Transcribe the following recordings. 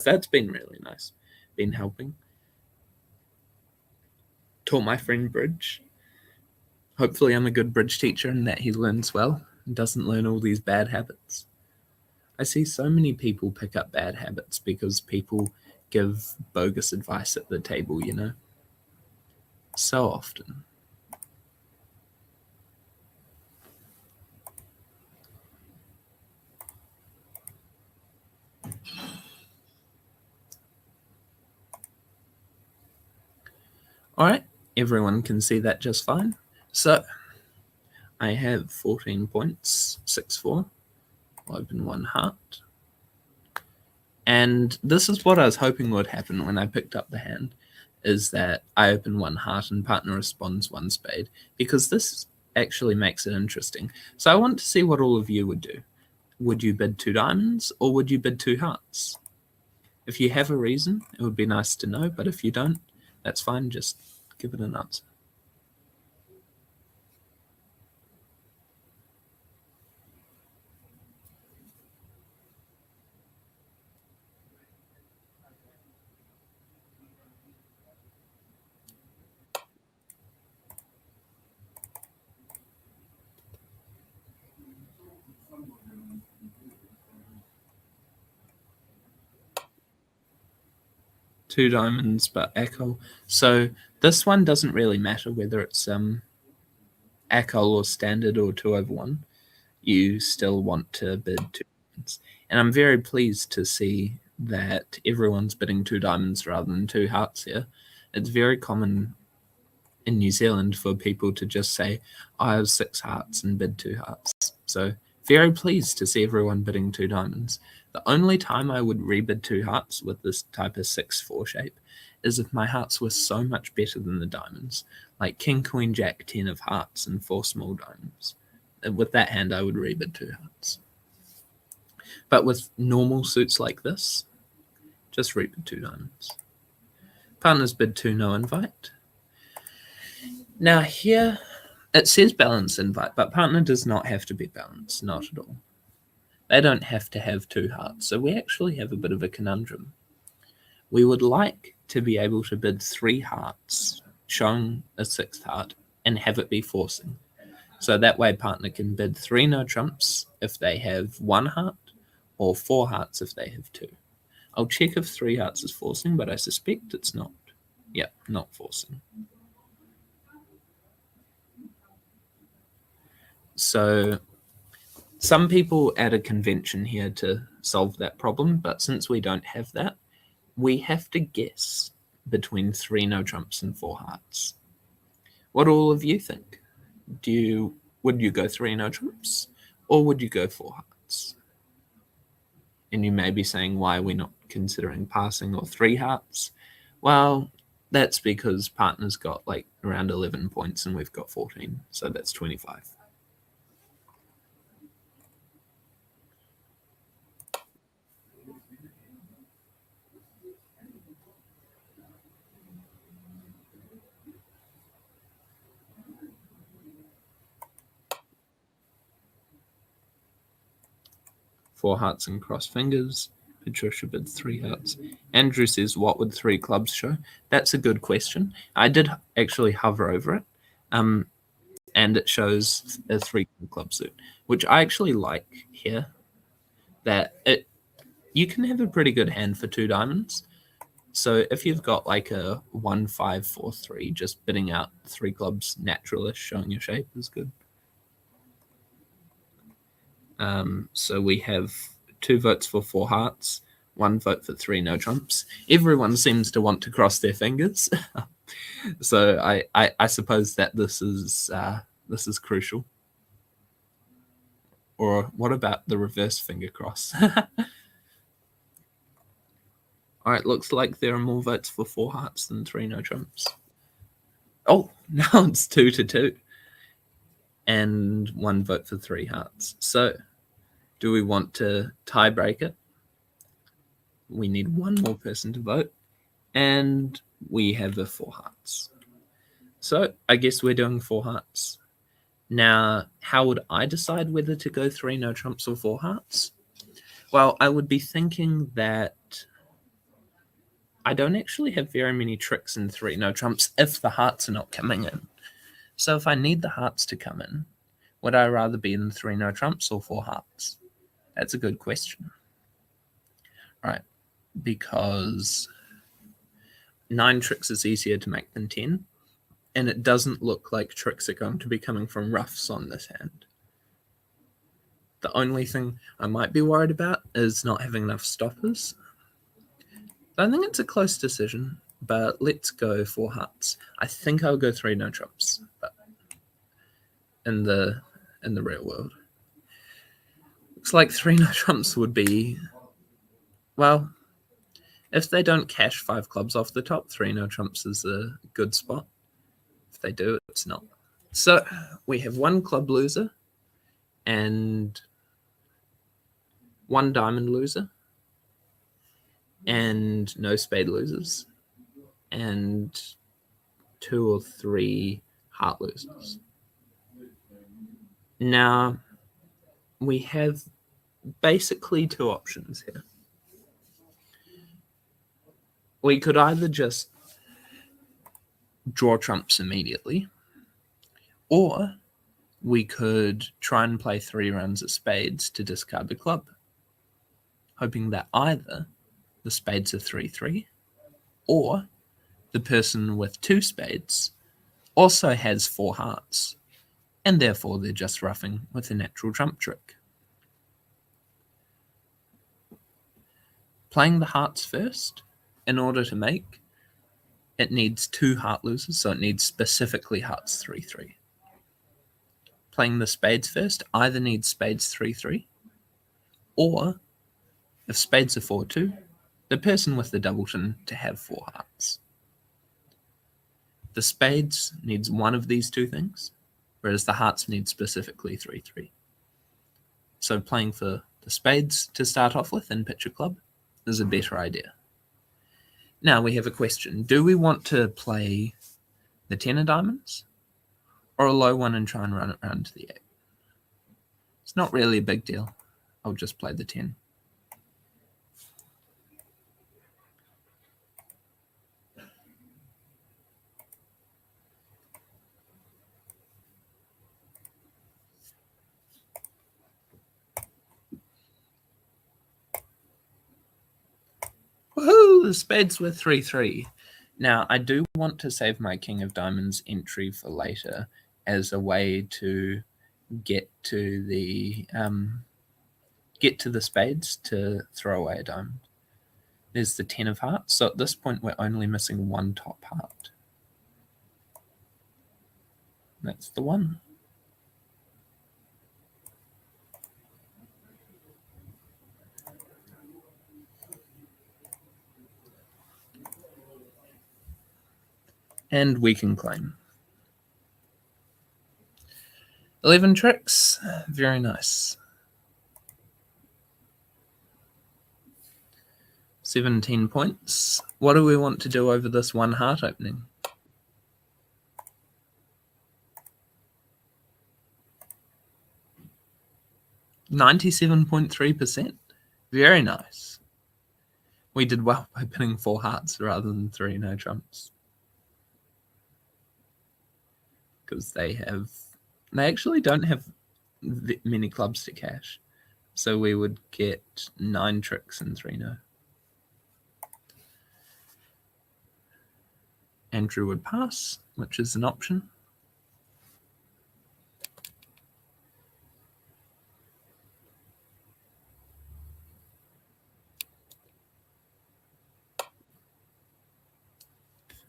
that's been really nice. Been helping. Taught my friend bridge. Hopefully I'm a good bridge teacher and that he learns well and doesn't learn all these bad habits. I see so many people pick up bad habits because people give bogus advice at the table, you know? So often. All right, everyone can see that just fine. So I have 14 points, 6-4. I'll open one heart. And this is what I was hoping would happen when I picked up the hand, is that I open one heart and partner responds one spade, because this actually makes it interesting. So I want to see what all of you would do. Would you bid 2 diamonds or would you bid 2 hearts? If you have a reason, it would be nice to know, but if you don't, that's fine, just give it an answer. Two diamonds, but echo. So this one doesn't really matter whether it's echo or standard or 2/1. You still want to bid 2 diamonds. And I'm very pleased to see that everyone's bidding 2 diamonds rather than 2 hearts here. It's very common in New Zealand for people to just say, I have 6 hearts and bid 2 hearts. So very pleased to see everyone bidding 2 diamonds. The only time I would rebid 2 hearts with this type of 6-4 shape is if my hearts were so much better than the diamonds, like King, Queen, Jack, 10 of hearts and 4 small diamonds. With that hand, I would rebid 2 hearts. But with normal suits like this, just rebid 2 diamonds. Partners bid 2, no invite. Now here, it says balance invite, but partner does not have to be balanced, not at all. They don't have to have 2 hearts, so we actually have a bit of a conundrum. We would like to be able to bid 3 hearts, showing a 6th heart, and have it be forcing. So that way partner can bid 3 no trumps if they have 1 heart, or 4 hearts if they have 2. I'll check if 3 hearts is forcing, but I suspect it's not. Yeah, not forcing. So some people add a convention here to solve that problem, but since we don't have that, we have to guess between 3 no trumps and 4 hearts. What do all of you think? Would you go 3 no trumps or would you go 4 hearts? And you may be saying, why are we not considering passing or 3 hearts? Well, that's because partner's got like around 11 points and we've got 14, so that's 25. Four hearts and crossed fingers. Patricia bid 3 hearts. Andrew says, what would 3 clubs show? That's a good question. I did actually hover over it, and it shows a 3 club suit, which I actually like here. That you can have a pretty good hand for 2 diamonds. So if you've got like a 1-5-4-3, just bidding out 3 clubs naturalish, showing your shape is good. So we have 2 votes for 4 hearts, 1 vote for 3 no trumps. Everyone seems to want to cross their fingers. So I suppose that this is crucial. Or what about the reverse finger cross? All right, looks like there are more votes for 4 hearts than 3 no trumps. Oh, now it's 2-2. And 1 vote for 3 hearts. So do we want to tie break it? We need 1 more person to vote. And we have the 4 hearts. So I guess we're doing 4 hearts. Now, how would I decide whether to go 3 no trumps or 4 hearts? Well, I would be thinking that I don't actually have very many tricks in 3 no trumps if the hearts are not coming in. So if I need the hearts to come in, would I rather be in 3 no trumps or 4 hearts? That's a good question. Right, because 9 tricks is easier to make than 10, and it doesn't look like tricks are going to be coming from roughs on this hand. The only thing I might be worried about is not having enough stoppers. I think it's a close decision, but let's go 4 hearts. I think I'll go 3 no trumps, but in the real world. Looks like 3 no trumps would be, well, if they don't cash 5 clubs off the top, 3 no trumps is a good spot. If they do, it's not. So we have 1 club loser and 1 diamond loser and no spade losers and 2 or 3 heart losers. Now, we have basically 2 options here. We could either just draw trumps immediately, or we could try and play 3 rounds of spades to discard the club, hoping that either the spades are 3-3, or the person with 2 spades also has 4 hearts, and therefore they're just roughing with a natural trump trick. Playing the hearts first, in order to make, it needs 2 heart losers, so it needs specifically hearts 3-3. Playing the spades first either needs spades 3-3, or if spades are 4-2, the person with the doubleton to have 4 hearts. The spades needs one of these 2 things, whereas the hearts need specifically 3-3. So playing for the spades to start off with in picture club is a better idea. Now we have a question. Do we want to play the 10 of diamonds or a low one and try and run it round to the 8? It's not really a big deal. I'll just play the 10. Woohoo! The spades were 3-3. Now, I do want to save my King of Diamonds entry for later as a way to get to the spades to throw away a diamond. There's the 10 of hearts. So at this point, we're only missing 1 top heart. That's the 1. And we can claim. 11 tricks. Very nice. 17 points. What do we want to do over this 1 heart opening? %97.3%. Very nice. We did well by pinning 4 hearts rather than 3 no trumps. Because they actually don't have many clubs to cash. So we would get 9 tricks and 3 no. Andrew would pass, which is an option.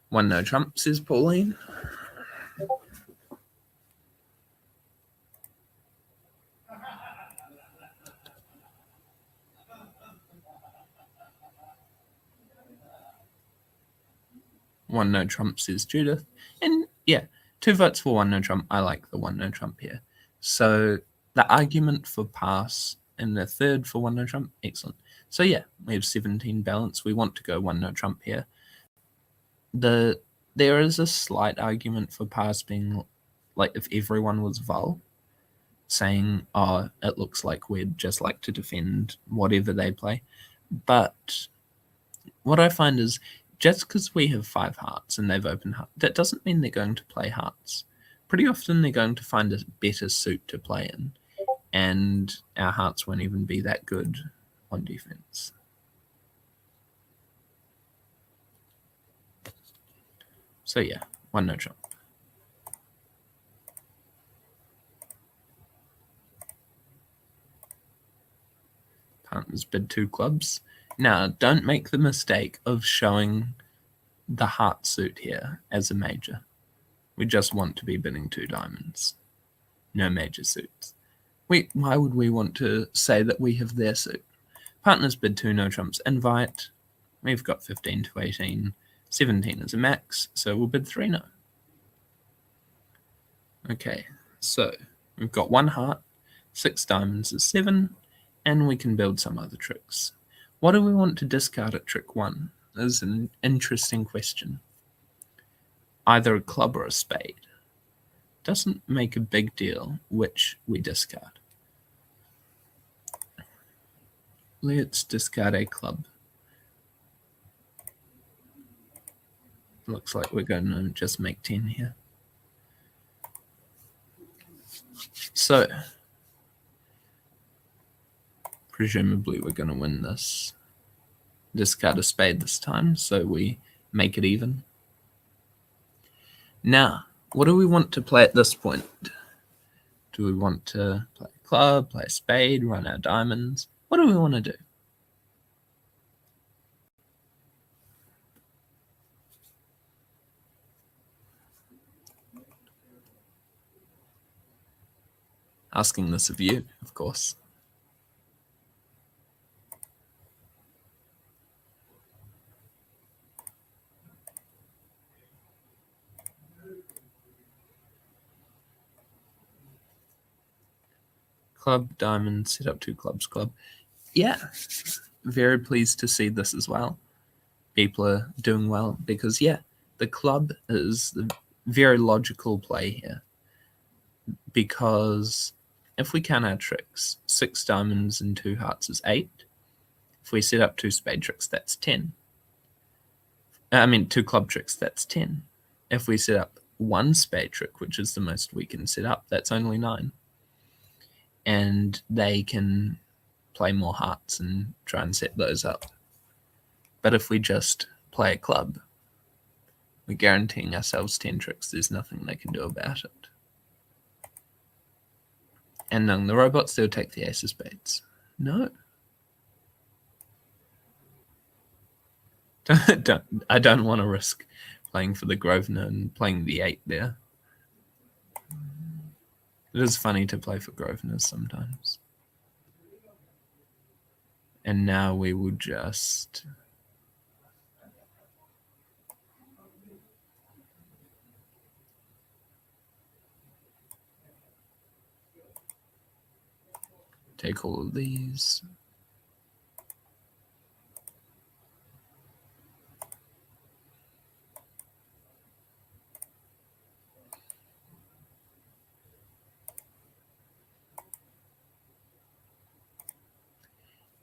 One no trump, says Pauline. One no trump, says Judith. And yeah, 2 votes for 1 no trump. I like the 1 no trump here. So the argument for pass and the third for 1 no trump, excellent. So yeah, we have 17 balance. We want to go 1 no trump here. There is a slight argument for pass being like if everyone was vol, saying, oh, it looks like we'd just like to defend whatever they play. But what I find is just because we have 5 hearts and they've opened heart, that doesn't mean they're going to play hearts. Pretty often they're going to find a better suit to play in, and our hearts won't even be that good on defense. So yeah, one no trump. Partners bid 2 clubs. Now, don't make the mistake of showing the heart suit here as a major. We just want to be bidding 2 diamonds. No major suits. Why would we want to say that we have their suit? Partners bid 2 no trumps invite. We've got 15 to 18. 17 is a max, so we'll bid 3 no. Okay, so we've got 1 heart, 6 diamonds is 7, and we can build some other tricks. What do we want to discard at trick 1? This is an interesting question. Either a club or a spade. Doesn't make a big deal which we discard. Let's discard a club. Looks like we're going to just make 10 here. So, presumably we're going to win this. Discard a spade this time, so we make it even. Now, what do we want to play at this point? Do we want to play a club, play a spade, run our diamonds? What do we want to do? Asking this of you, of course. Club, diamond, set up 2 clubs, club. Yeah, very pleased to see this as well. People are doing well because, yeah, the club is the very logical play here. Because if we count our tricks, 6 diamonds and 2 hearts is 8. If we set up 2 spade tricks, that's 10. 2 club tricks, that's 10. If we set up 1 spade trick, which is the most we can set up, that's only 9. And they can play more hearts and try and set those up. But if we just play a club, we're guaranteeing ourselves 10 tricks. There's nothing they can do about it. And knowing the robots, they'll take the ace of spades. No. I don't want to risk playing for the Grosvenor and playing the 8 there. It is funny to play for Grosvenors sometimes. And now we will just take all of these.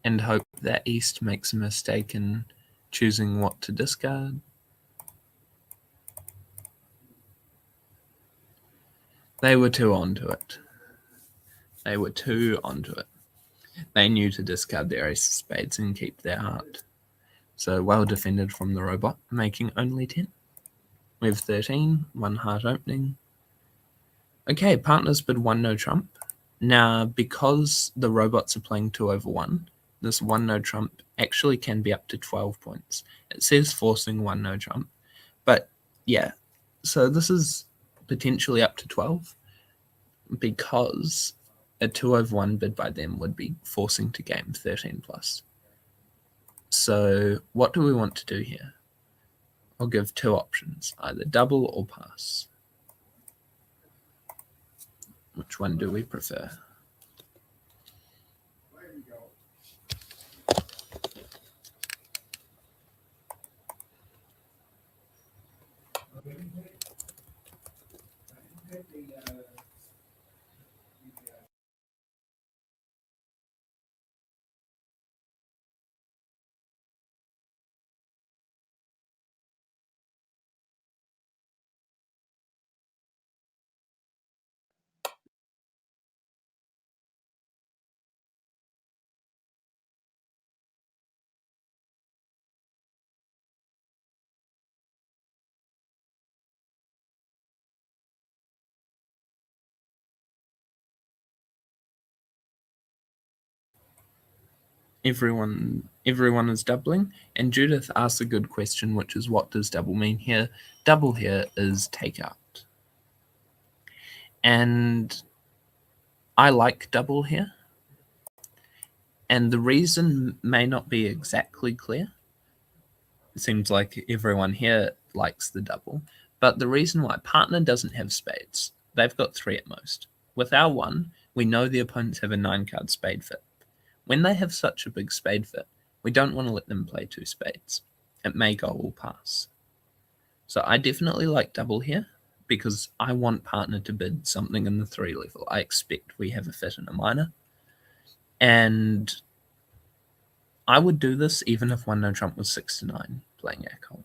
And hope that East makes a mistake in choosing what to discard. They were too onto it. They were too onto it. They knew to discard their ace of spades and keep their heart. So well defended from the robot, making only 10. We have 13, 1 heart opening. Okay, partners bid 1 no trump. Now, because the robots are playing 2 over 1, this 1 no trump actually can be up to 12 points. It says forcing 1 no trump, but yeah, so this is potentially up to 12 because a 2 over 1 bid by them would be forcing to game 13 plus. So what do we want to do here? I'll give 2 options, either double or pass. Which one do we prefer? everyone is doubling. And Judith asks a good question, which is, what does double mean here? Double here is take out. And I like double here. And the reason may not be exactly clear. It seems like everyone here likes the double. But the reason why partner doesn't have spades, they've got 3 at most. With our 1, we know the opponents have a 9-card spade fit. When they have such a big spade fit, we don't want to let them play 2 spades. It may go all pass. So I definitely like double here because I want partner to bid something in the 3 level. I expect we have a fit in a minor. And I would do this even if 1 no trump was 6-9 playing Echo.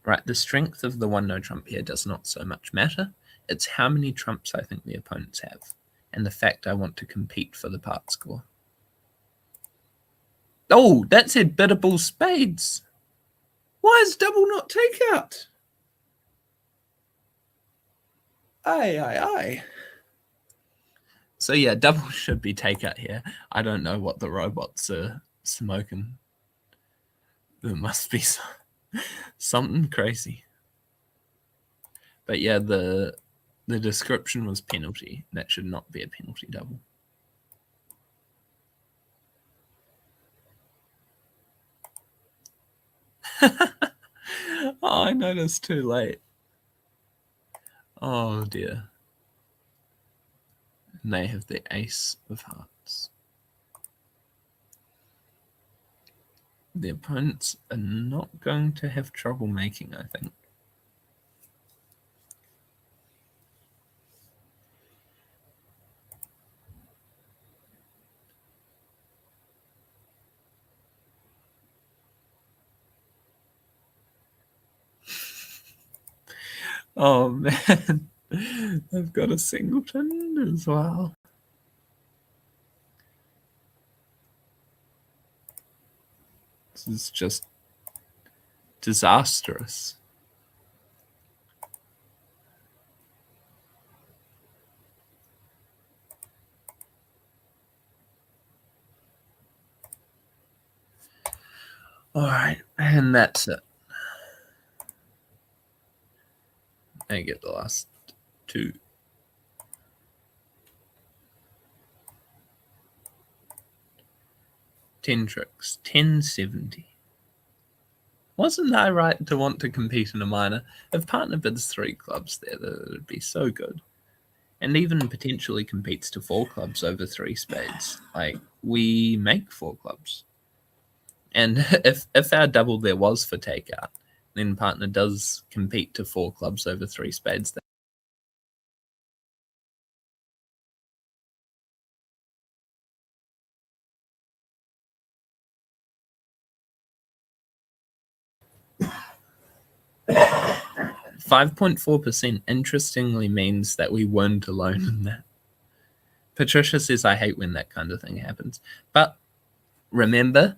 Right, the strength of the 1 no trump here does not so much matter. It's how many trumps I think the opponents have, and the fact I want to compete for the part score. Oh, that said biddable spades. Why is double not take out? Aye. So yeah, double should be take out here. I don't know what the robots are smoking. There must be something crazy. But yeah, the description was penalty. That should not be a penalty double. Oh, I noticed too late. Oh dear. And they have the ace of hearts. The opponents are not going to have trouble making, I think. Oh man, they've got a singleton as well. This is just disastrous. All right, and that's it. I get the last 2. Ten tricks, 1070. Wasn't I right to want to compete in a minor? If partner bids 3 clubs there, that would be so good. And even potentially competes to 4 clubs over 3 spades. Like, we make 4 clubs. And if our double there was for takeout, then partner does compete to 4 clubs over 3 spades. .4% interestingly means that we weren't alone in that. Patricia says, I hate when that kind of thing happens. But remember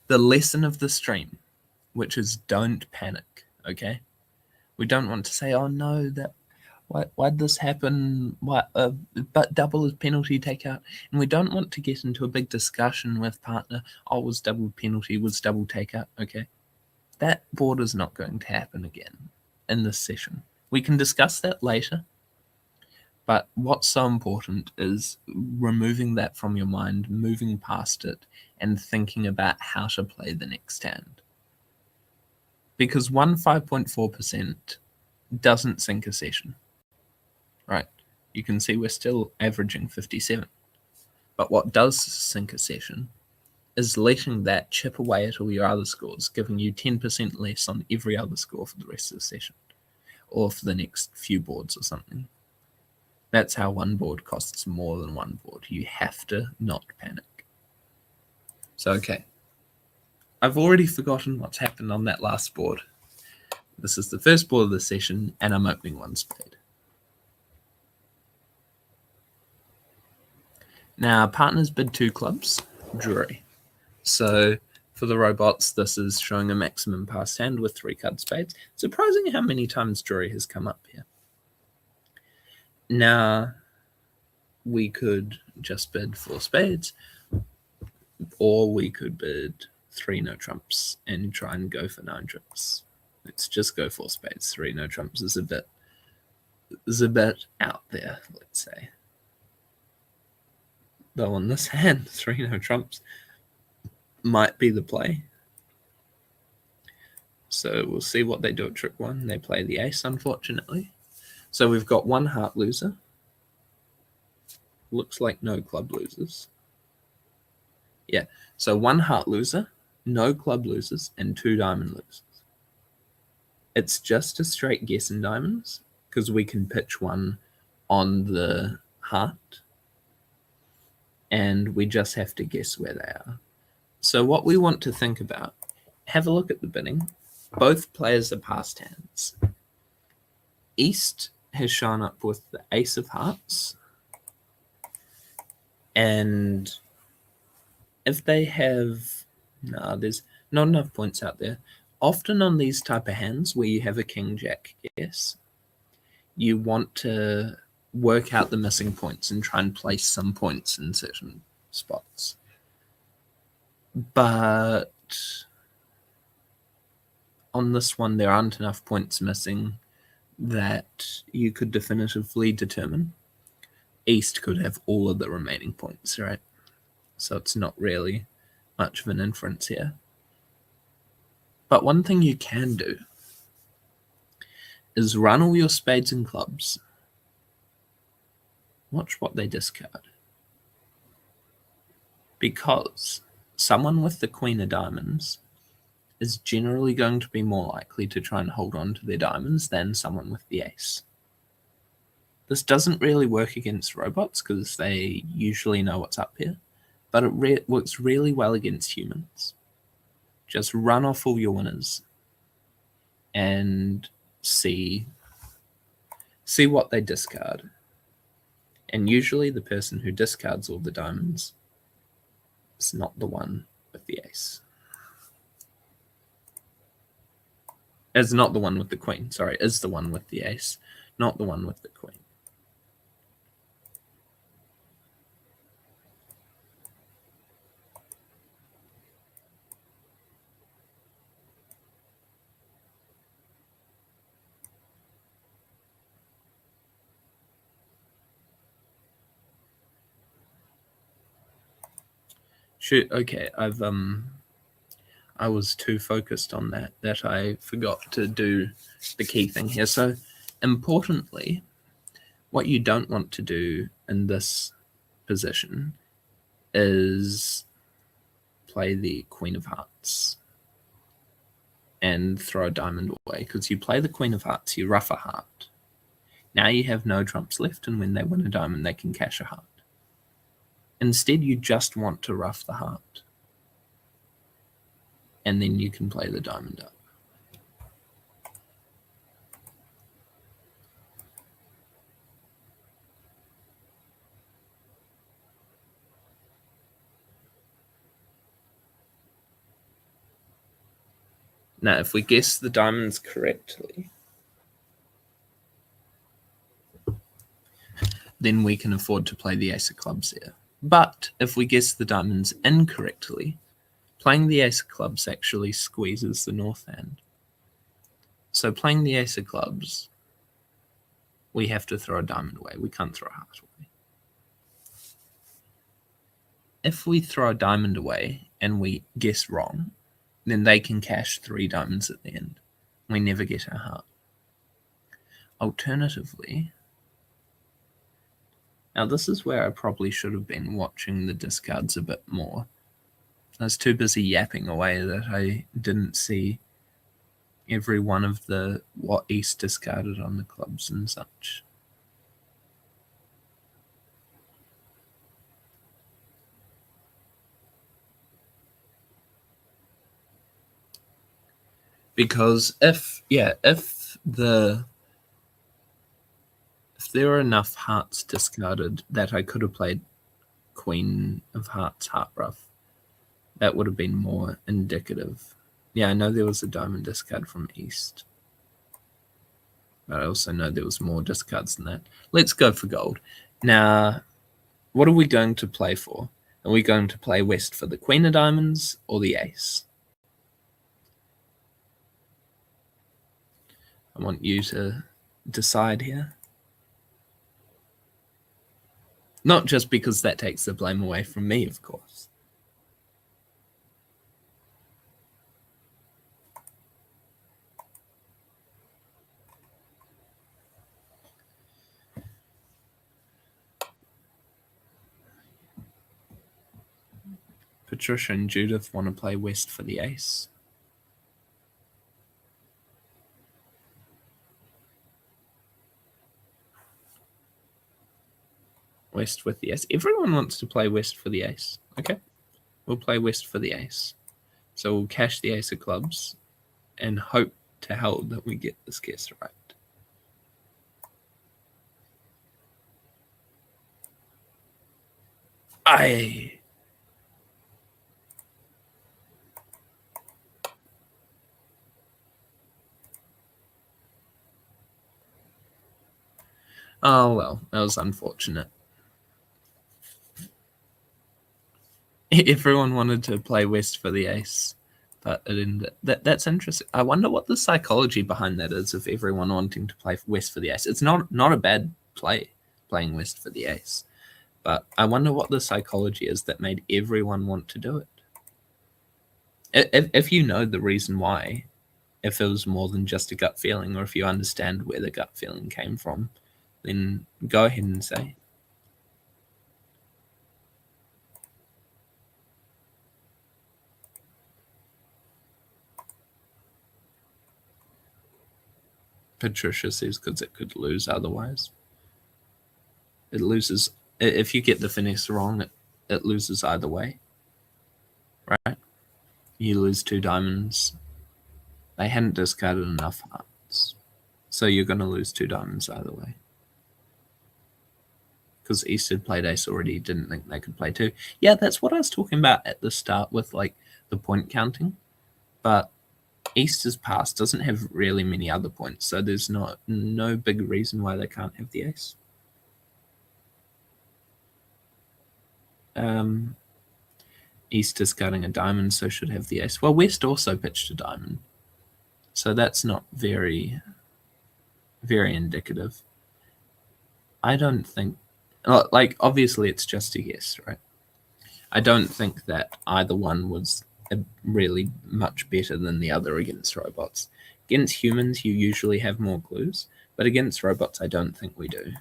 the lesson of the stream, which is don't panic, okay? We don't want to say, oh no, why'd this happen? But double is penalty takeout. And we don't want to get into a big discussion with partner, oh, was double penalty, was double takeout, okay? That board is not going to happen again in this session. We can discuss that later. But what's so important is removing that from your mind, moving past it, and thinking about how to play the next hand. Because 5.4% doesn't sink a session, right? You can see we're still averaging 57. But what does sink a session is letting that chip away at all your other scores, giving you 10% less on every other score for the rest of the session, or for the next few boards or something. That's how one board costs more than one board. You have to not panic. So, okay. I've already forgotten what's happened on that last board. This is the first board of the session, and I'm opening 1 spade. Now, partners bid 2 clubs, jury. So, for the robots, this is showing a maximum passed hand with 3 card spades. Surprising how many times jury has come up here. Now, we could just bid 4 spades, Or we could bid 3 no trumps and try and go for 9 trips. Let's just go 4 spades. 3 no trumps is a bit out there, let's say. Though on this hand, 3 no trumps might be the play. So we'll see what they do at trick 1. They play the ace, unfortunately. So we've got 1 heart loser. Looks like no club losers. Yeah, so 1 heart loser, no club losers, and 2 diamond losers. It's just a straight guess in diamonds, because we can pitch 1 on the heart, and we just have to guess where they are. So what we want to think about, have a look at the bidding. Both players are past hands. East has shown up with the ace of hearts, and if they have, there's not enough points out there. Often on these type of hands where you have a king jack guess, you want to work out the missing points and try and place some points in certain spots. But on this one, there aren't enough points missing that you could definitively determine. East could have all of the remaining points, right? So it's not really much of an inference here. But one thing you can do is run all your spades and clubs. Watch what they discard. Because someone with the queen of diamonds is generally going to be more likely to try and hold on to their diamonds than someone with the ace. This doesn't really work against robots because they usually know what's up here, but it works really well against humans. Just run off all your winners and see what they discard. And usually the person who discards all the diamonds is not the one with the ace. Is not the one with the queen, sorry, is the one with the ace, not the one with the queen. Shoot, okay, I was too focused on that I forgot to do the key thing here. So importantly, what you don't want to do in this position is play the queen of hearts and throw a diamond away, because you play the queen of hearts, you ruff a heart. Now you have no trumps left, and when they win a diamond, they can cash a heart. Instead, you just want to ruff the heart, and then you can play the diamond up. Now, if we guess the diamonds correctly, then we can afford to play the ace of clubs here. But if we guess the diamonds incorrectly, playing the ace of clubs actually squeezes the north hand. So playing the ace of clubs, we have to throw a diamond away. We can't throw a heart away. If we throw a diamond away and we guess wrong, then they can cash 3 diamonds at the end. We never get our heart. Alternatively, now this is where I probably should have been watching the discards a bit more. I was too busy yapping away that I didn't see every one of what East discarded on the clubs and such. Because if there are enough hearts discarded that I could have played queen of hearts, heart ruff, that would have been more indicative. Yeah, I know there was a diamond discard from East, but I also know there was more discards than that. Let's go for gold. Now, what are we going to play for? Are we going to play west for the queen of diamonds or the ace? I want you to decide here. Not just because that takes the blame away from me, of course. Patricia and Judith want to play west for the ace. West with the ace. Everyone wants to play west for the ace. Okay. We'll play west for the ace. So we'll cash the ace of clubs and hope to hell that we get this guess right. Oh, well, that was unfortunate. Everyone wanted to play west for the ace, but it ended. That's interesting. I wonder what the psychology behind that is of everyone wanting to play west for the ace. It's not a bad play, playing west for the ace, but I wonder what the psychology is that made everyone want to do it. If you know the reason why, if it was more than just a gut feeling, or if you understand where the gut feeling came from, then go ahead and say. Patricia says because it could lose otherwise. It loses. If you get the finesse wrong, it loses either way. Right? You lose 2 diamonds. They hadn't discarded enough hearts. So you're going to lose 2 diamonds either way. Because East had played ace already, didn't think they could play 2. Yeah, that's what I was talking about at the start with like the point counting. But East's pass doesn't have really many other points, so there's no big reason why they can't have the ace. East discarding a diamond, so should have the ace. Well, West also pitched a diamond, so that's not very, very indicative. I don't think, like, obviously it's just a guess, right? I don't think that either one was really much better than the other against robots. Against humans, you usually have more clues, but against robots, I don't think we do.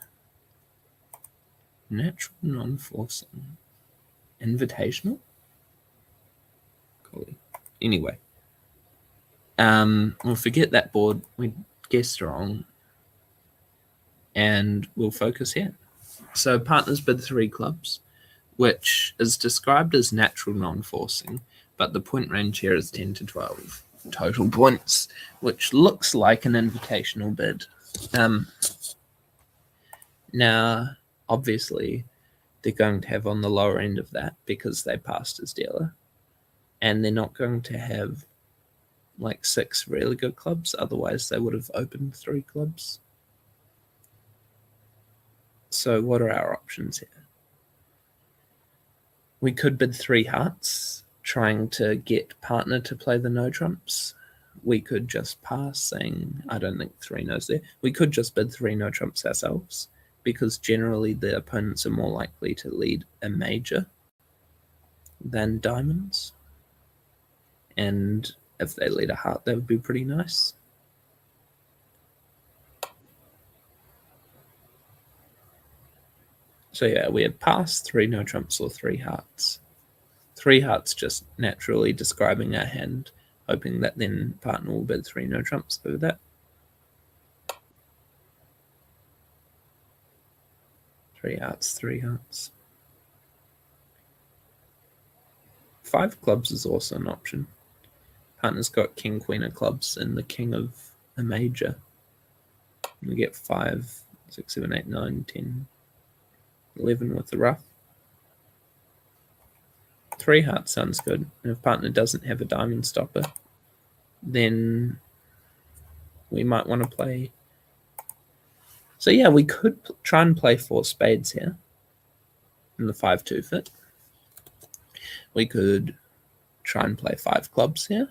Natural non-forcing. Invitational? Cool. Anyway. We'll forget that board. We guessed wrong. And we'll focus here. So partners bid 3 clubs, which is described as natural non-forcing, but the point range here is 10 to 12 total points, which looks like an invitational bid. Now, obviously, they're going to have on the lower end of that because they passed as dealer, and they're not going to have like 6 really good clubs, otherwise they would have opened 3 clubs. So what are our options here? We could bid 3 hearts, trying to get partner to play the no trumps. We could just pass, saying, I don't think 3 knows there. We could just bid 3 no trumps ourselves, because generally the opponents are more likely to lead a major than diamonds. And if they lead a heart, that would be pretty nice. So yeah, we have passed 3 no trumps or 3 hearts. 3 hearts just naturally describing our hand, hoping that then partner will bid 3 no trumps over that. 3 hearts, 3 hearts. 5 clubs is also an option. Partner's got king, queen of clubs, and the king of a major. We get 5, 6, 7, 8, 9, 10, 11 with the rough. 3 hearts sounds good. And if partner doesn't have a diamond stopper, then we might want to play. So yeah, we could try and play 4 spades here in the 5-2 fit. We could try and play 5 clubs here,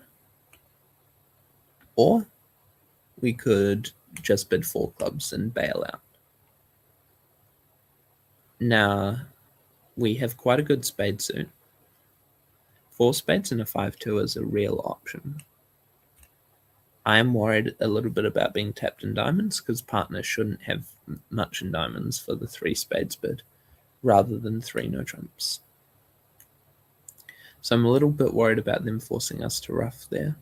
or we could just bid 4 clubs and bail out. Now, we have quite a good spade suit. 4 spades and a 5-2 is a real option. I am worried a little bit about being tapped in diamonds because partner shouldn't have much in diamonds for the 3 spades bid rather than 3 no trumps. So I'm a little bit worried about them forcing us to ruff there.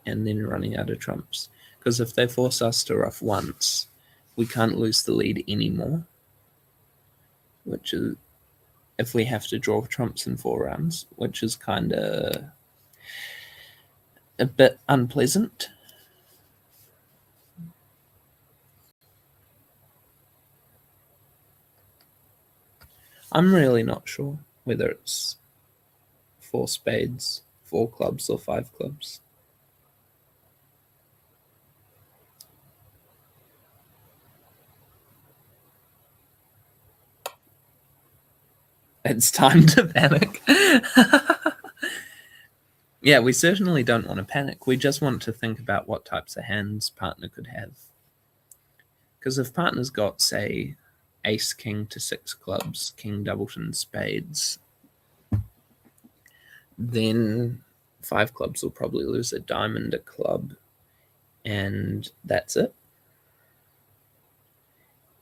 And then running out of trumps. Because if they force us to ruff once, we can't lose the lead anymore. Which is, if we have to draw trumps in 4 rounds, which is kind of a bit unpleasant. I'm really not sure whether it's 4 spades, 4 clubs, or 5 clubs. It's time to panic. Yeah, we certainly don't want to panic. We just want to think about what types of hands partner could have. Because if partner's got, say, ace, king to 6 clubs, king, doubleton, spades, then 5 clubs will probably lose a diamond, a club, and that's it.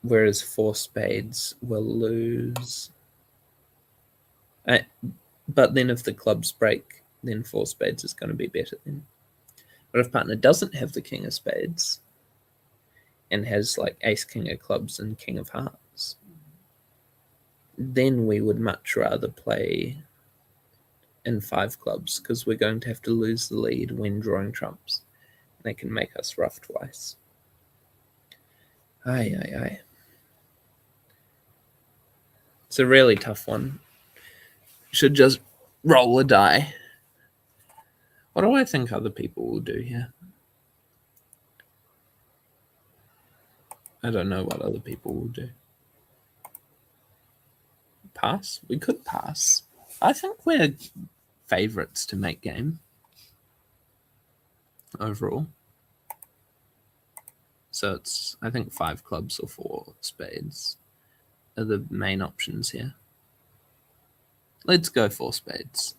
Whereas 4 spades will lose. But then if the clubs break, then 4 spades is going to be better then. But if partner doesn't have the king of spades and has like ace, king of clubs and king of hearts, then we would much rather play in 5 clubs because we're going to have to lose the lead when drawing trumps. They can make us rough twice. Aye. It's a really tough one. Should just roll a die. What do I think other people will do here? I don't know what other people will do. Pass? We could pass. I think we're favourites to make game overall. So it's, I think 5 clubs or 4 spades are the main options here. Let's go 4 spades.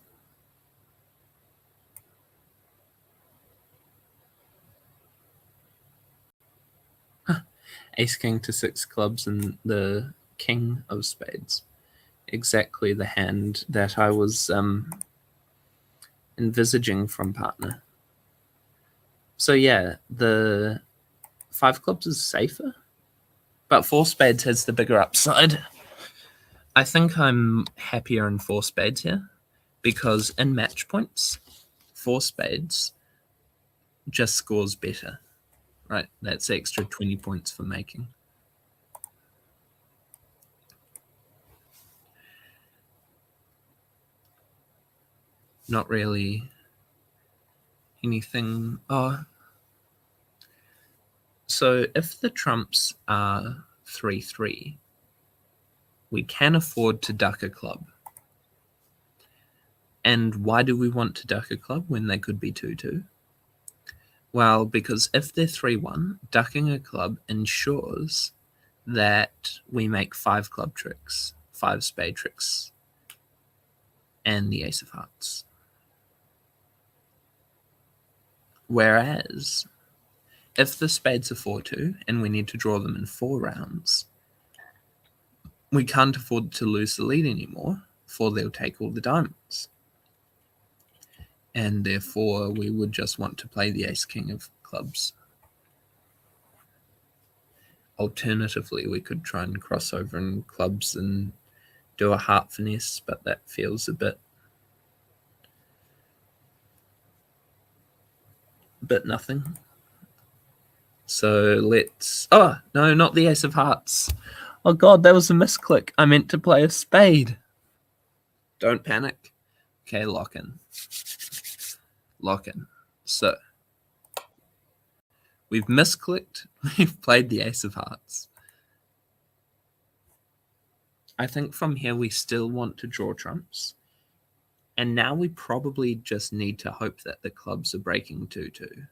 Ace, king to 6 clubs and the king of spades. Exactly the hand that I was envisaging from partner. So yeah, the 5 clubs is safer, but 4 spades has the bigger upside. I think I'm happier in 4 spades here because in match points, 4 spades just scores better, right? That's extra 20 points for making. Not really anything. Oh, so if the trumps are 3-3, we can afford to duck a club. And why do we want to duck a club when they could be 2-2? Well, because if they're 3-1, ducking a club ensures that we make 5 club tricks, 5 spade tricks, and the ace of hearts. Whereas, if the spades are 4-2 and we need to draw them in 4 rounds, we can't afford to lose the lead anymore, for they'll take all the diamonds. And therefore, we would just want to play the ace-king of clubs. Alternatively, we could try and cross over in clubs and do a heart finesse, but that feels a bit nothing. So let's... Oh, no, not the ace of hearts. Oh, God, that was a misclick. I meant to play a spade. Don't panic. Okay, lock in. Lock in. So, we've misclicked. We've played the ace of hearts. I think from here we still want to draw trumps. And now we probably just need to hope that the clubs are breaking 2-2.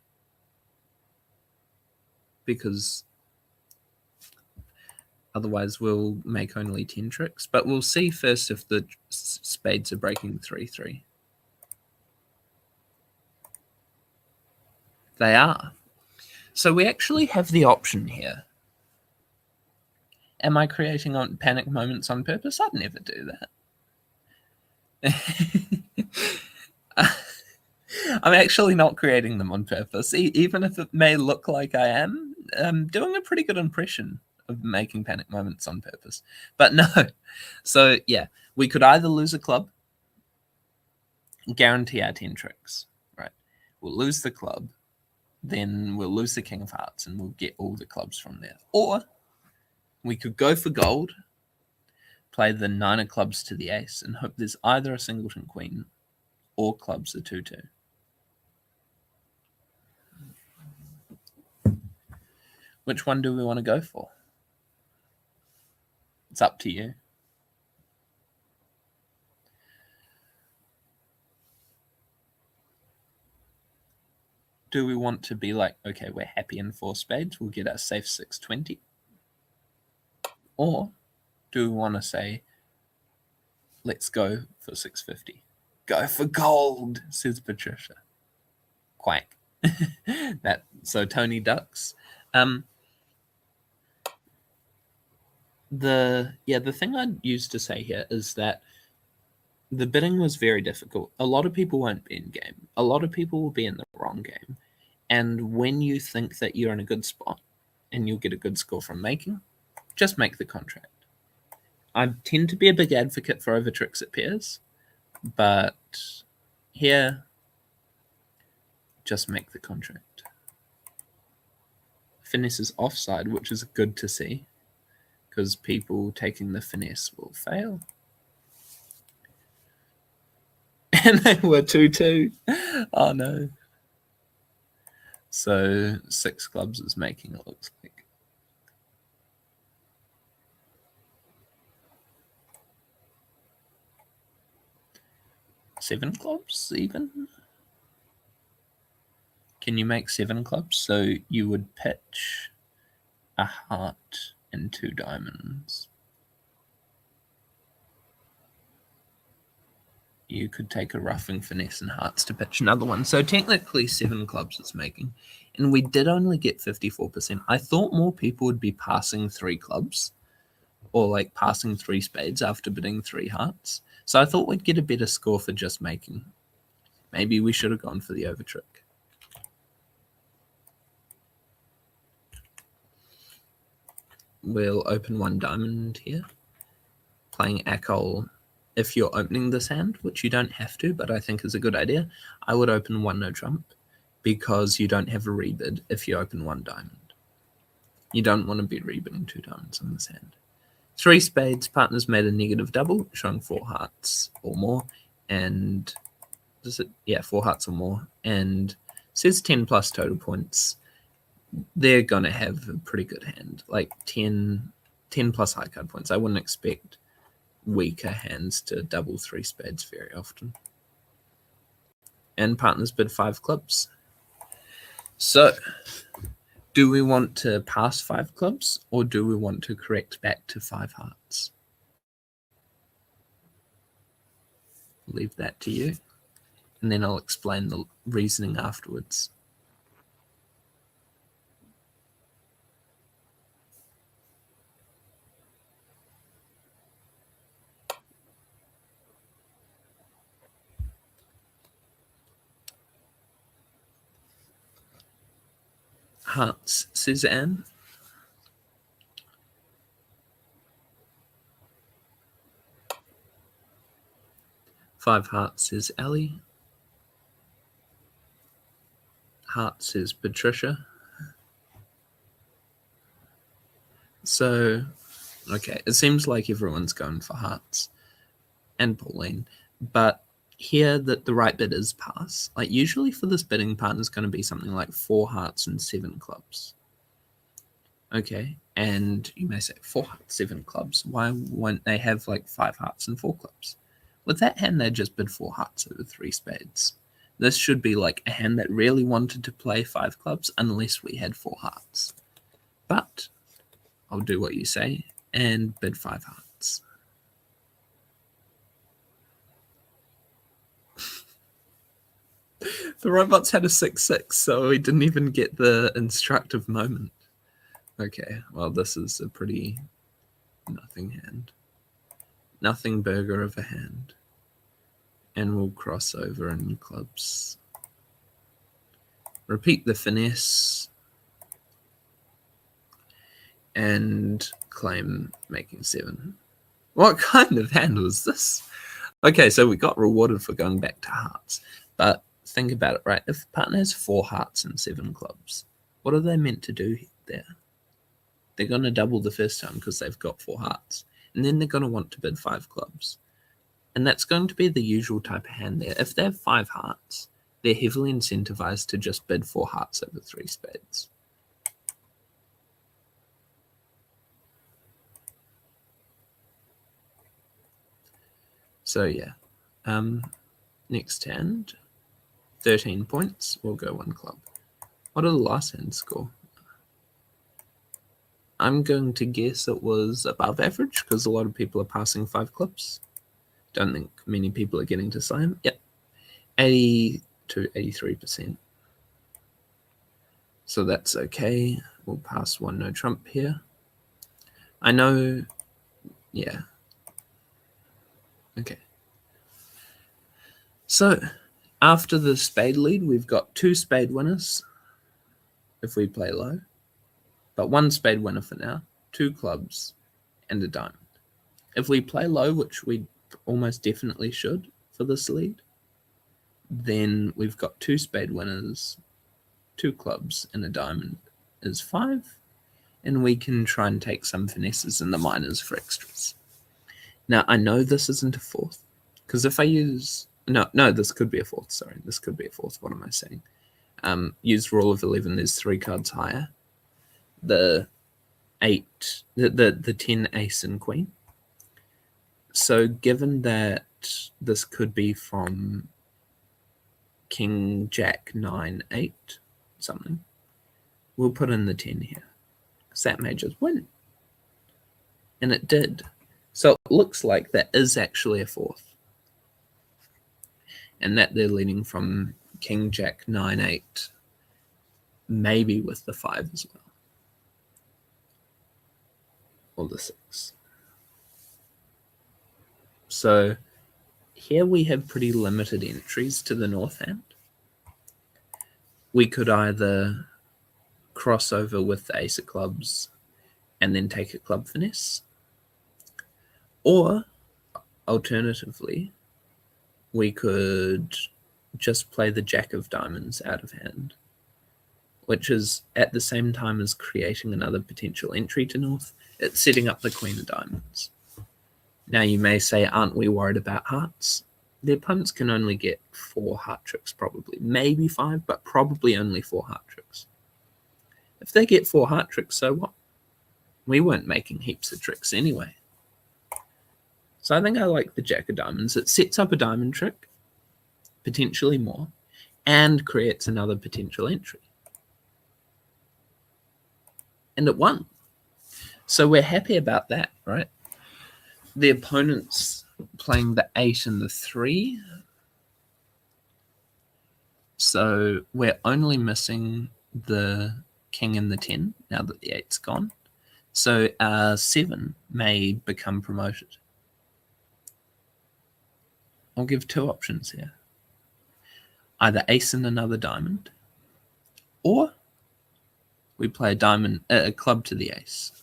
Because otherwise we'll make only 10 tricks. But we'll see first if the spades are breaking 3-3. They are. So we actually have the option here. Am I creating panic moments on purpose? I'd never do that. I'm actually not creating them on purpose, even if it may look like I am. I'm doing a pretty good impression of making panic moments on purpose. But no. So, yeah, we could either lose a club, guarantee our 10 tricks, right? We'll lose the club, then we'll lose the king of hearts, and we'll get all the clubs from there. Or we could go for gold, play the 9 of clubs to the ace, and hope there's either a singleton queen or clubs are 2-2. Which one do we want to go for? It's up to you. Do we want to be like, okay, we're happy in 4 spades, we'll get our safe 620? Or do we want to say, let's go for 650? Go for gold, says Patricia. Quack. So Tony ducks. The thing I'd use to say here is that the bidding was very difficult. A lot of people won't be in game. A lot of people will be in the wrong game. And when you think that you're in a good spot and you'll get a good score from making, just make the contract. I tend to be a big advocate for over tricks at pairs, but here, just make the contract. Finesse is offside, which is good to see, because people taking the finesse will fail. And they were 2-2. Oh no. So 6 clubs is making, it looks like. Seven clubs even? Can you make 7 clubs? So you would pitch a heart and 2 diamonds. You could take a roughing, finesse, and hearts to pitch another one. So technically 7 clubs is making. And we did only get 54%. I thought more people would be passing 3 clubs or like passing 3 spades after bidding 3 hearts. So I thought we'd get a better score for just making. Maybe we should have gone for the over trick. We'll open 1 diamond here. Playing Akol. If you're opening this hand, which you don't have to, but I think is a good idea, I would open 1 no trump because you don't have a rebid if you open 1 diamond. You don't want to be rebidding 2 diamonds on this hand. 3 spades, partners made a negative double, showing 4 hearts or more, and 4 hearts or more, and says 10 plus total points. They're going to have a pretty good hand, like 10 plus high card points. I wouldn't expect weaker hands to double 3 spades very often. And partners bid 5 clubs. So, do we want to pass 5 clubs or do we want to correct back to 5 hearts? Leave that to you. And then I'll explain the reasoning afterwards. Hearts, says Anne. Five hearts, says Ellie. Hearts, says Patricia. So, okay, it seems like everyone's going for hearts. And Pauline. But here that the right bid is pass. Like usually for this bidding, partner's going to be something like 4 hearts and 7 clubs. Okay, and you may say 4 hearts, 7 clubs. Why won't they have like 5 hearts and 4 clubs? With that hand, they just bid 4 hearts over 3 spades. This should be like a hand that really wanted to play 5 clubs unless we had 4 hearts. But I'll do what you say and bid 5 hearts. The robots had a 6-6, so we didn't even get the instructive moment. Okay, well, this is a pretty nothing hand. Nothing burger of a hand. And we'll cross over in clubs. Repeat the finesse. And claim making 7. What kind of hand was this? Okay, so we got rewarded for going back to hearts. But think about it, right? If the partner has 4 hearts and 7 clubs, what are they meant to do there? They're going to double the first time because they've got 4 hearts. And then they're going to want to bid 5 clubs. And that's going to be the usual type of hand there. If they have 5 hearts, they're heavily incentivized to just bid 4 hearts over 3 spades. So yeah, next hand, 13 points, we'll go 1 club. What did the last hand score? I'm going to guess it was above average because a lot of people are passing 5 clubs. Don't think many people are getting to slam. Yep, 80 to 83%. So that's okay. We'll pass 1 no trump here. I know, yeah. Okay. So after the spade lead, we've got 2 spade winners if we play low, but 1 spade winner for now, 2 clubs, and a diamond. If we play low, which we almost definitely should for this lead, then we've got 2 spade winners, 2 clubs, and a diamond is 5, and we can try and take some finesses in the minors for extras. Now, I know this isn't a 4th, because if I use... No, this could be a 4th, sorry. This could be a 4th, what am I saying? Use rule of 11, there's 3 cards higher. The 8, the 10, ace, and queen. So given that this could be from king, jack, 9, 8, something, we'll put in the 10 here, because that may just win. And it did. So it looks like that is actually a 4th. And that they're leading from king, jack, 9, 8, maybe with the 5 as well. Or the 6. So here we have pretty limited entries to the north hand. We could either cross over with the ace of clubs and then take a club finesse, or alternatively, we could just play the jack of diamonds out of hand, which is at the same time as creating another potential entry to north, it's setting up the queen of diamonds. Now you may say, aren't we worried about hearts? The opponents can only get 4 heart tricks probably, maybe 5, but probably only 4 heart tricks. If they get 4 heart tricks, so what? We weren't making heaps of tricks anyway. So I think I like the jack of diamonds. It sets up a diamond trick, potentially more, and creates another potential entry. And it won. So we're happy about that, right? The opponent's playing the 8 and the 3. So we're only missing the king and the 10 now that the 8's gone. So 7 may become promoted. I'll give 2 options here. Either ace and another diamond, or we play a club to the ace.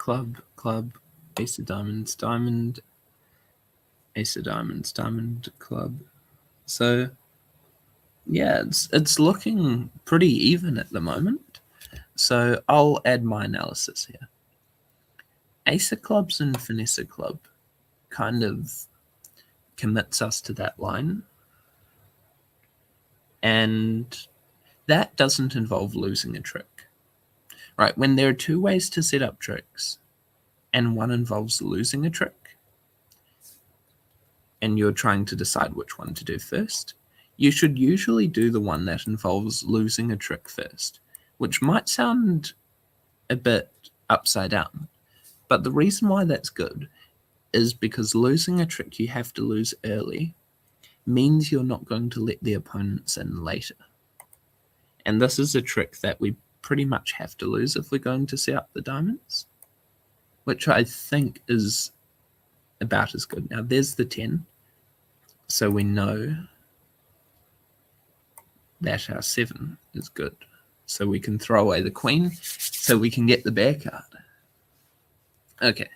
club, club, ace of diamonds, diamond, ace of diamonds, diamond, club. So yeah, it's looking pretty even at the moment. So I'll add my analysis here. Ace of clubs and finesse club kind of commits us to that line. And that doesn't involve losing a trick. Right, when there are two ways to set up tricks, and one involves losing a trick, and you're trying to decide which one to do first, you should usually do the one that involves losing a trick first, which might sound a bit upside down. But the reason why that's good is because losing a trick you have to lose early means you're not going to let the opponents in later. And this is a trick that we pretty much have to lose if we're going to set up the diamonds, which I think is about as good. Now there's the 10, so we know that our 7 is good. So we can throw away the queen so we can get the bear card. Okay.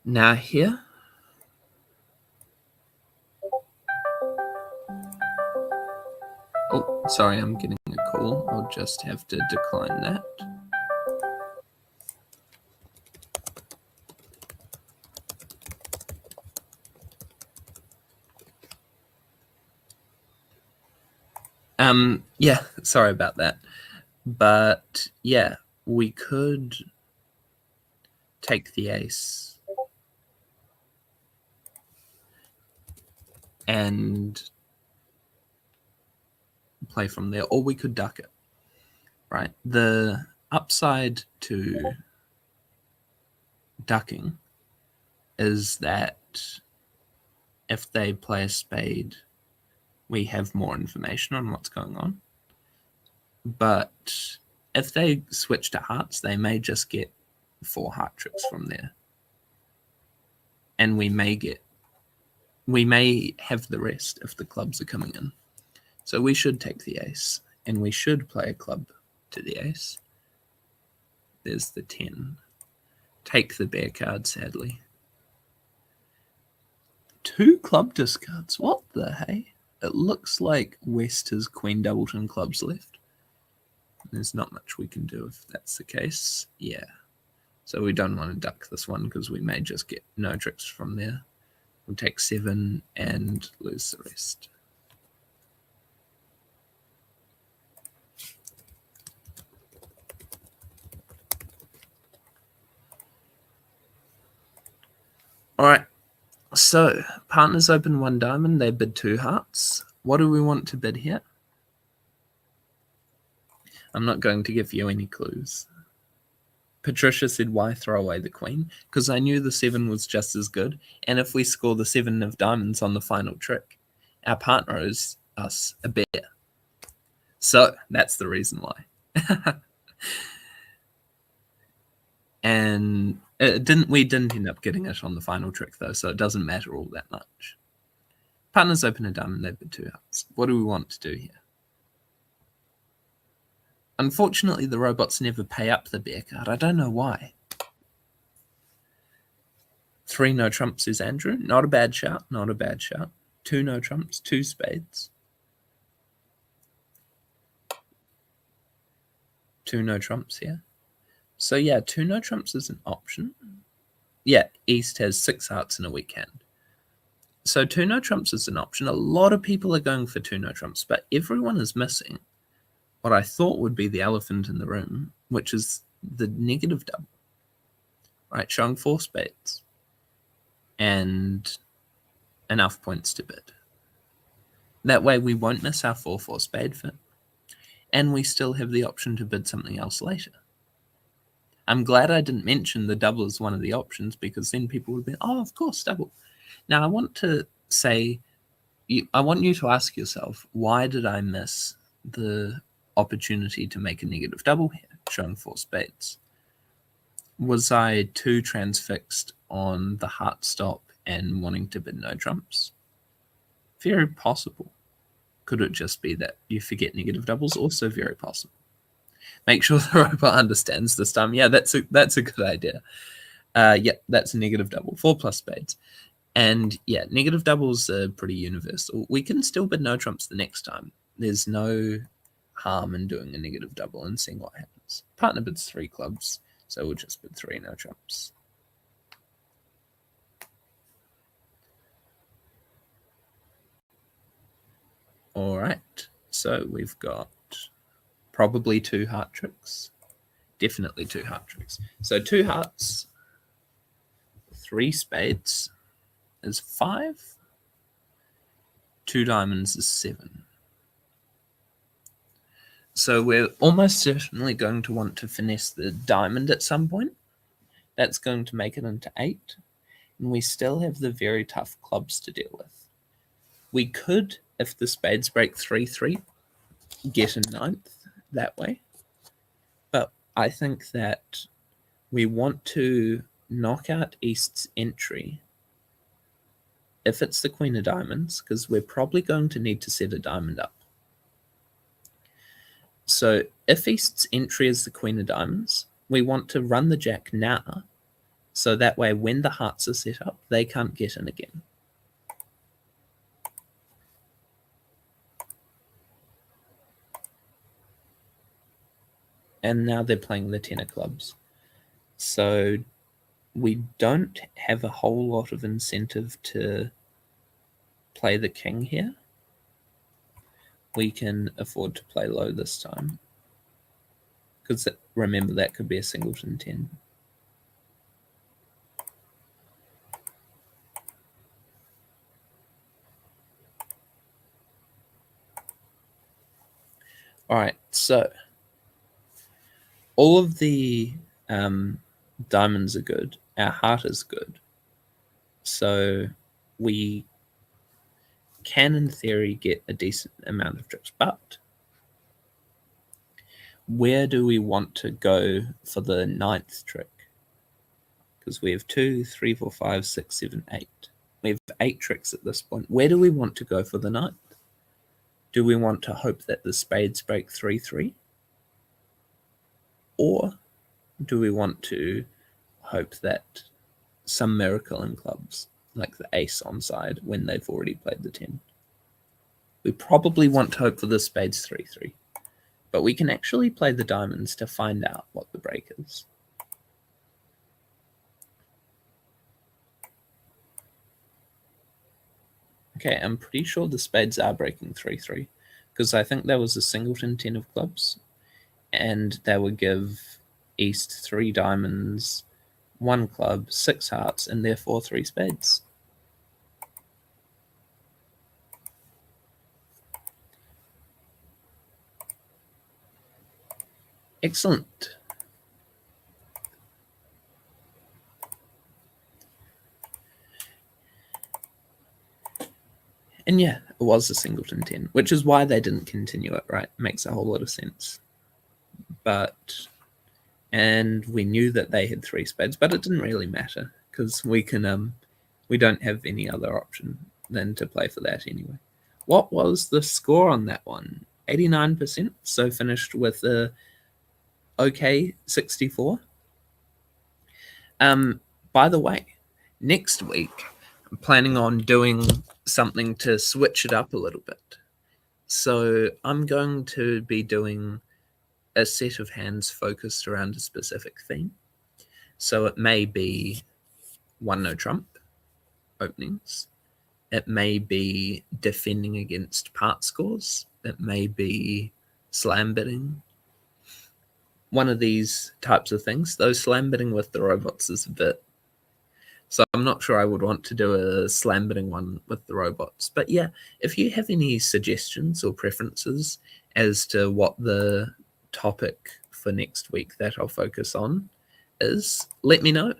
Now here, oh, sorry, I'm getting a call. I'll just have to decline that. Yeah, sorry about that. But yeah, we could take the ace and play from there, or we could duck it, right? The upside to ducking is that if they play a spade, we have more information on what's going on. But if they switch to hearts, they may just get 4 heart tricks from there. And we may have the rest if the clubs are coming in. So we should take the ace, and we should play a club to the ace. There's the 10. Take the bear card, sadly. 2 club discards. What the hey? It looks like West has Queen Doubleton clubs left. There's not much we can do if that's the case. Yeah. So we don't want to duck this one because we may just get no tricks from there. We'll take 7 and lose the rest. All right. So partners open 1 diamond. They bid 2 hearts. What do we want to bid here? I'm not going to give you any clues. Patricia said, why throw away the queen? Because I knew the 7 was just as good. And if we score the 7 of diamonds on the final trick, our partner owes us a bear. So that's the reason why. And we didn't end up getting it on the final trick, though, so it doesn't matter all that much. Partners open a diamond, they bid 2 hearts. What do we want to do here? Unfortunately, the robots never pay up the bear card. I don't know why. 3 no trumps, says Andrew. Not a bad shout, not a bad shout. 2 no trumps, 2 spades. 2 no trumps here. So yeah, 2 no trumps is an option. Yeah, East has 6 hearts in a weak hand. So 2 no trumps is an option. A lot of people are going for 2 no trumps, but everyone is missing what I thought would be the elephant in the room, which is the negative double, right? Showing 4 spades and enough points to bid. That way we won't miss our 4-4 spade fit, and we still have the option to bid something else later. I'm glad I didn't mention the double as one of the options, because then people would be, oh, of course, double. Now I want to say, I want you to ask yourself, why did I miss the opportunity to make a negative double here, showing 4 spades? Was I too transfixed on the heart stop and wanting to bid no trumps? Very possible. Could it just be that you forget negative doubles? Also very possible. Make sure the robot understands this time. Yeah, that's a good idea. Yeah, that's a negative double. 4 plus spades. And yeah, negative doubles are pretty universal. We can still bid no trumps the next time. There's no harm in doing a negative double and seeing what happens. Partner bids 3 clubs, so we'll just bid 3 no trumps. All right, so we've got probably 2 heart tricks. Definitely 2 heart tricks. So 2 hearts, 3 spades is 5. 2 diamonds is 7. So we're almost certainly going to want to finesse the diamond at some point. That's going to make it into 8. And we still have the very tough clubs to deal with. We could, if the spades break 3-3, get a 9th that way. But I think that we want to knock out East's entry if it's the Queen of Diamonds, because we're probably going to need to set a diamond up. So if East's entry is the Queen of Diamonds, we want to run the Jack now, so that way when the hearts are set up, they can't get in again. And now they're playing the 10 of clubs. So we don't have a whole lot of incentive to play the king here. We can afford to play low this time, because remember, that could be a singleton 10. All right, so all of the diamonds are good. Our heart is good. So we can, in theory, get a decent amount of tricks. But where do we want to go for the 9th trick? Because we have 2, 3, 4, 5, 6, 7, 8. We have 8 tricks at this point. Where do we want to go for the 9th? Do we want to hope that the spades break 3-3? Or do we want to hope that some miracle in clubs, like the ace on side, when they've already played the 10? We probably want to hope for the spades 3-3. But we can actually play the diamonds to find out what the break is. Okay, I'm pretty sure the spades are breaking 3-3, because I think there was a singleton 10 of clubs, and that would give East 3 diamonds, 1 club, 6 hearts, and therefore 3 spades. Excellent. And yeah, it was a singleton 10, which is why they didn't continue it, right? Makes a whole lot of sense. And we knew that they had 3 spades, but it didn't really matter, because we don't have any other option than to play for that anyway. What was the score on that one? 89%, so finished with a okay 64. By the way, next week I'm planning on doing something to switch it up a little bit. So I'm going to be doing a set of hands focused around a specific theme. So it may be 1 no trump openings. It may be defending against part scores. It may be slam bidding. One of these types of things. Though slam bidding with the robots is a bit... So I'm not sure I would want to do a slam bidding one with the robots. But yeah, if you have any suggestions or preferences as to what the topic for next week that I'll focus on is, let me know,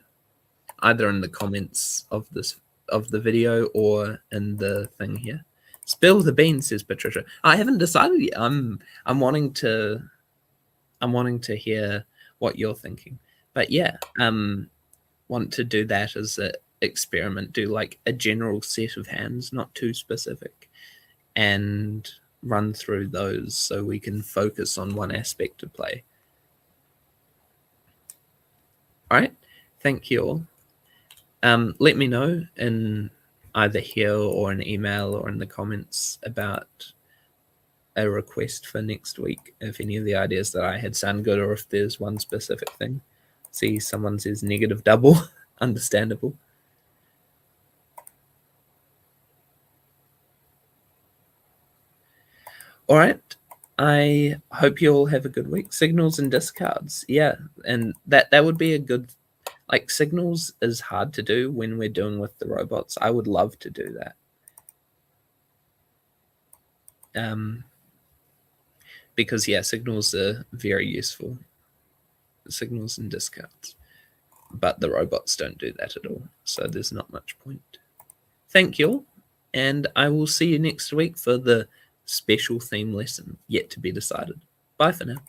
either in the comments of the video or in the thing here. Spill the beans, says Patricia. I haven't decided yet. I'm wanting to hear what you're thinking. But yeah, want to do that as an experiment. Do like a general set of hands, not too specific, and run through those so we can focus on one aspect of play All right. Thank you all. Let me know in either here or an email or in the comments about a request for next week, if any of the ideas that I had sound good, or if there's one specific thing. See, someone says negative double. Understandable. All right. I hope you all have a good week. Signals and discards. Yeah. And that would be a good, like, signals is hard to do when we're doing with the robots. I would love to do that. Because yeah, signals are very useful. Signals and discards. But the robots don't do that at all. So there's not much point. Thank you all. And I will see you next week for the special theme lesson yet to be decided. Bye for now.